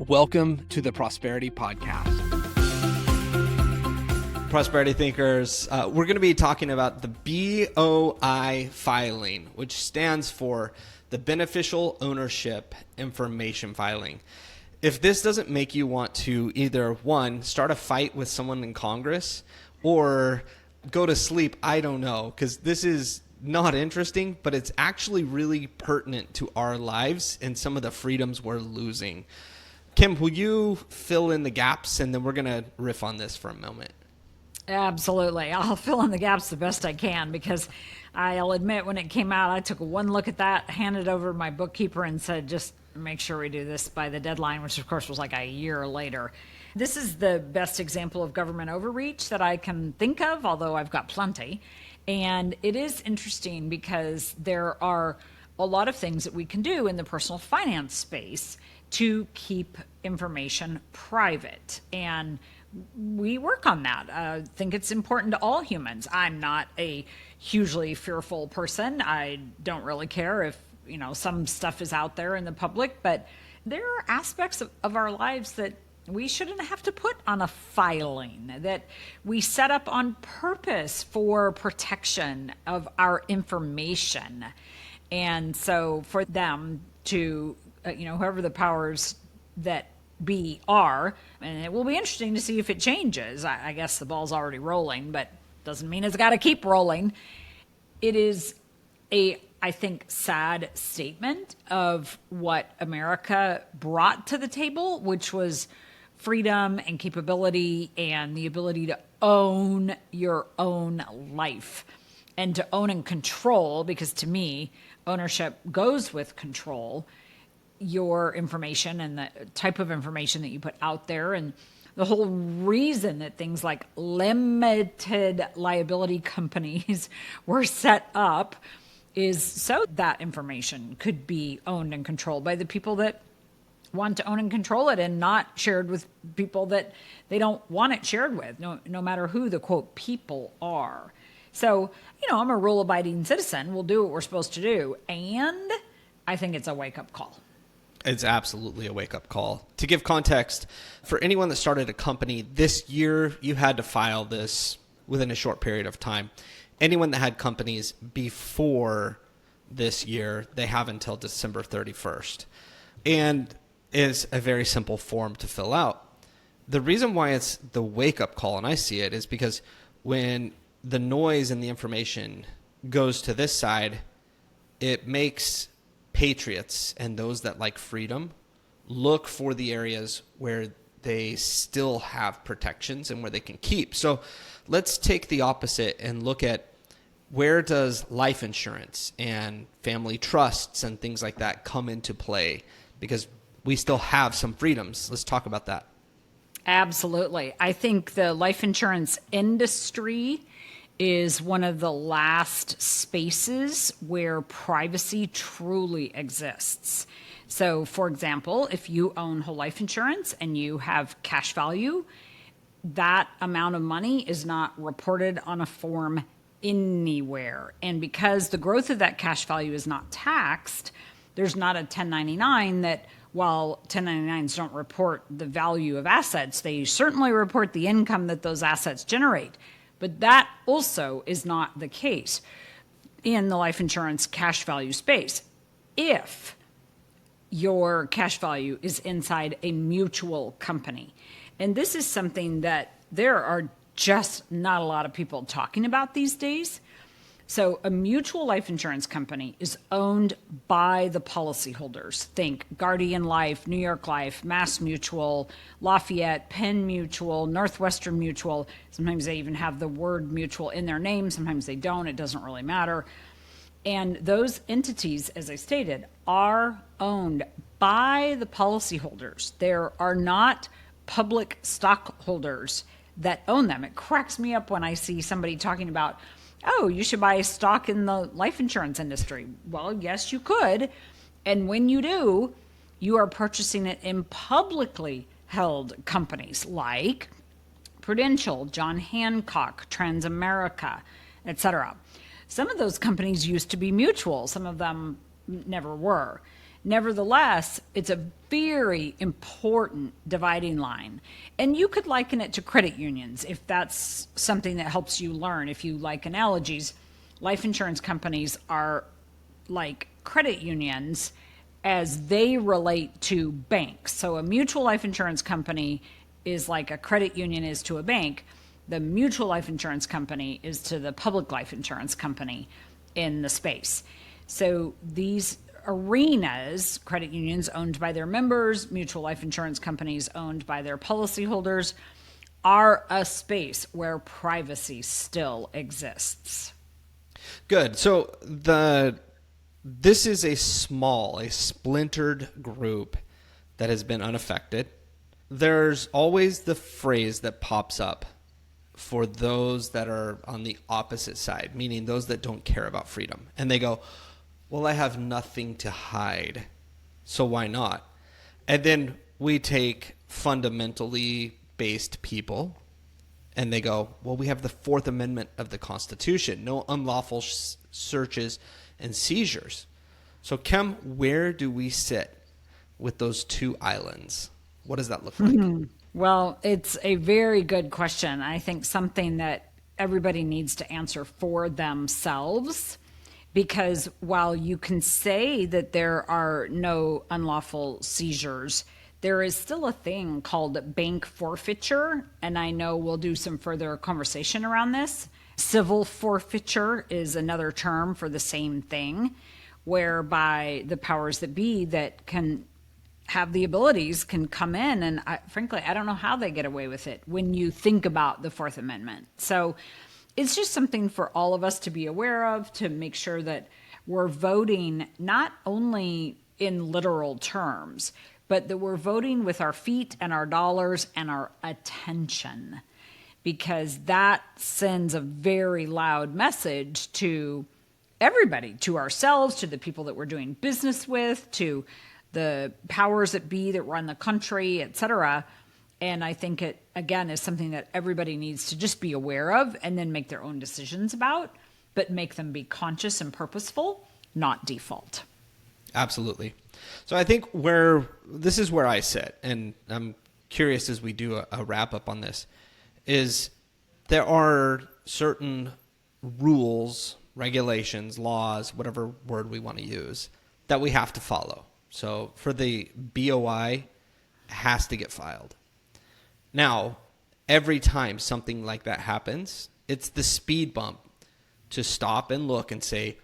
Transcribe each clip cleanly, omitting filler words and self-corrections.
Welcome to the Prosperity Podcast. Prosperity Thinkers, we're going to be talking about the BOI filing, which stands for the Beneficial Ownership Information Filing. If this doesn't make you want to either, one, start a fight with someone in Congress or go to sleep, I don't know, because this is not interesting, but it's actually really pertinent to our lives and some of the freedoms we're losing. Kim, will you fill in the gaps, and then we're going to riff on this for a moment? Absolutely. I'll fill in the gaps the best I can, because I'll admit when it came out, I took one look at that, handed over to my bookkeeper and said, just make sure we do this by the deadline, which of course was like a year later. This is the best example of government overreach that I can think of, although I've got plenty. And it is interesting because there are a lot of things that we can do in the personal finance space to keep information private. And we work on that. I think it's important to all humans. I'm not a hugely fearful person. I don't really care if, some stuff is out there in the public, but there are aspects of our lives that we shouldn't have to put on a filing, that we set up on purpose for protection of our information. And so for them to, whoever the powers that be are, and it will be interesting to see if it changes. I guess the ball's already rolling, but doesn't mean it's got to keep rolling. It is I think, sad statement of what America brought to the table, which was freedom and capability and the ability to own your own life and to own and control, because to me, ownership goes with control, your information and the type of information that you put out there. And the whole reason that things like limited liability companies were set up is so that information could be owned and controlled by the people that want to own and control it, and not shared with people that they don't want it shared with, no matter who the quote people are. So, I'm a rule-abiding citizen. We'll do what we're supposed to do. And I think it's a wake-up call. It's absolutely a wake-up call. To give context, for anyone that started a company this year, you had to file this within a short period of time. Anyone that had companies before this year, they have until December 31st. And it's a very simple form to fill out. The reason why it's the wake-up call, and I see it, is because when the noise and the information goes to this side, it makes patriots and those that like freedom look for the areas where they still have protections and where they can keep. So let's take the opposite and look at where does life insurance and family trusts and things like that come into play, because we still have some freedoms. Let's talk about that. Absolutely. I think the life insurance industry is one of the last spaces where privacy truly exists. So, for example, if you own whole life insurance and you have cash value, that amount of money is not reported on a form anywhere. And because the growth of that cash value is not taxed, there's not a 1099 that, while 1099s don't report the value of assets, they certainly report the income that those assets generate. But that also is not the case in the life insurance cash value space. If your cash value is inside a mutual company. And this is something that there are just not a lot of people talking about these days. So a mutual life insurance company is owned by the policyholders. Think Guardian Life, New York Life, Mass Mutual, Lafayette, Penn Mutual, Northwestern Mutual. Sometimes they even have the word mutual in their name. Sometimes they don't. It doesn't really matter. And those entities, as I stated, are owned by the policyholders. There are not public stockholders that own them. It cracks me up when I see somebody talking about, oh, you should buy stock in the life insurance industry. Well, yes, you could. And when you do, you are purchasing it in publicly held companies like Prudential, John Hancock, Transamerica, etc. Some of those companies used to be mutual. Some of them never were. Nevertheless, it's a very important dividing line. And you could liken it to credit unions if that's something that helps you learn. If you like analogies, life insurance companies are like credit unions as they relate to banks. So a mutual life insurance company is like a credit union is to a bank. The mutual life insurance company is to the public life insurance company in the space. So these arenas, credit unions owned by their members, mutual life insurance companies owned by their policyholders, are a space where privacy still exists. Good. So this is a splintered group that has been unaffected. There's always the phrase that pops up for those that are on the opposite side, meaning those that don't care about freedom. And they go, well, I have nothing to hide, so why not? And then we take fundamentally based people and they go, well, we have the Fourth Amendment of the Constitution, no unlawful searches and seizures. So Kim, where do we sit with those two islands? What does that look like? Well, it's a very good question. I think something that everybody needs to answer for themselves. Because while you can say that there are no unlawful seizures, there is still a thing called bank forfeiture. And I know we'll do some further conversation around this. Civil forfeiture is another term for the same thing, whereby the powers that be that can have the abilities can come in. And frankly, I don't know how they get away with it when you think about the Fourth Amendment. So it's just something for all of us to be aware of, to make sure that we're voting not only in literal terms, but that we're voting with our feet and our dollars and our attention, because that sends a very loud message to everybody, to ourselves, to the people that we're doing business with, to the powers that be that run the country, et cetera. And I think it, again, is something that everybody needs to just be aware of and then make their own decisions about, but make them be conscious and purposeful, not default. Absolutely. So I think this is where I sit, and I'm curious as we do a wrap up on this, is there are certain rules, regulations, laws, whatever word we want to use, that we have to follow. So for the BOI, it has to get filed. Now, every time something like that happens, it's the speed bump to stop and look and say,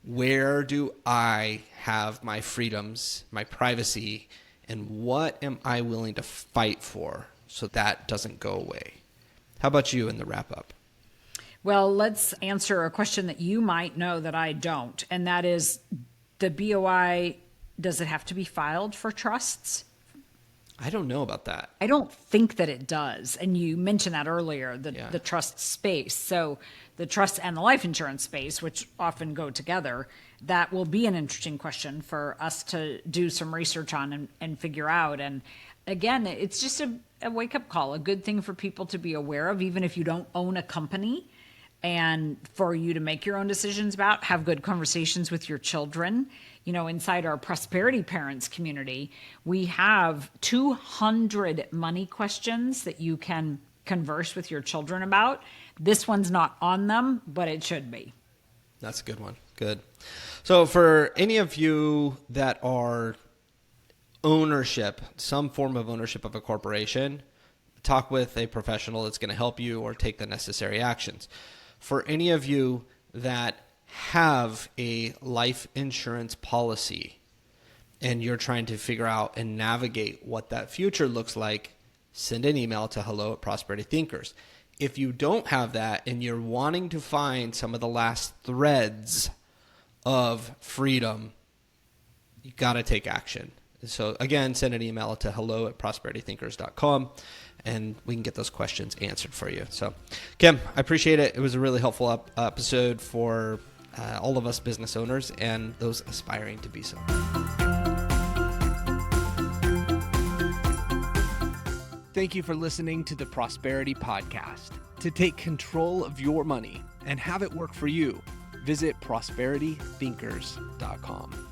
where do I have my freedoms, my privacy, and what am I willing to fight for so that doesn't go away? How about you in the wrap up? Well, let's answer a question that you might know that I don't, and that is the BOI, does it have to be filed for trusts? I don't know about that. I don't think that it does. And you mentioned that earlier, the trust space. So the trust and the life insurance space, which often go together, that will be an interesting question for us to do some research on and figure out. And again, it's just a wake-up call, a good thing for people to be aware of, even if you don't own a company, and for you to make your own decisions about, have good conversations with your children. You know, inside our Prosperity Parents community, we have 200 money questions that you can converse with your children about. This one's not on them, but it should be. That's a good one. Good. So for any of you that are some form of ownership of a corporation, talk with a professional that's going to help you or take the necessary actions. For any of you that have a life insurance policy and you're trying to figure out and navigate what that future looks like, send an email to hello@prosperitythinkers. If you don't have that and you're wanting to find some of the last threads of freedom, you got to take action. So again, send an email to hello@prosperitythinkers.com and we can get those questions answered for you. So Kim, I appreciate it. It was a really helpful episode for all of us business owners and those aspiring to be so. Thank you for listening to the Prosperity Podcast. To take control of your money and have it work for you, visit prosperitythinkers.com.